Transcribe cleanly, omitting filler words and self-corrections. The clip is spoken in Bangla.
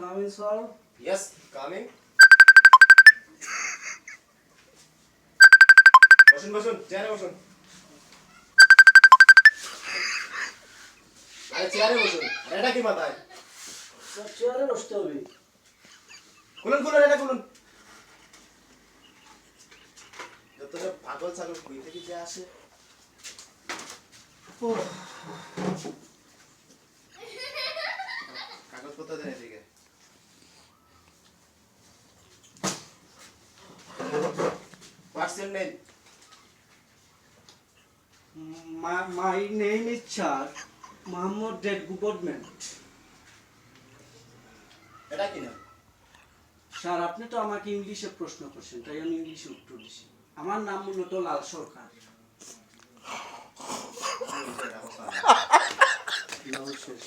come in, sir? Yes, coming. বসুন চেয়ারে বসুন। আরে চেয়ারে বসুন। এটা কি মাথায়? Sir, চেয়ারে বসতে হবে। খুলুন এটা খুলুন। যত সব পাগল ছাগল কই থেকে যে আসে। কাগজপত্র দেন এদিকে। What's your name? My name is Char Mohammed Dead Government. এটা কি নাম? স্যার আপনি তো আমাকে ইংলিশে প্রশ্ন করছেন তাই আমি ইংলিশে উত্তর দিছি আমার নাম মূলত লাল সরকার লাল শেষ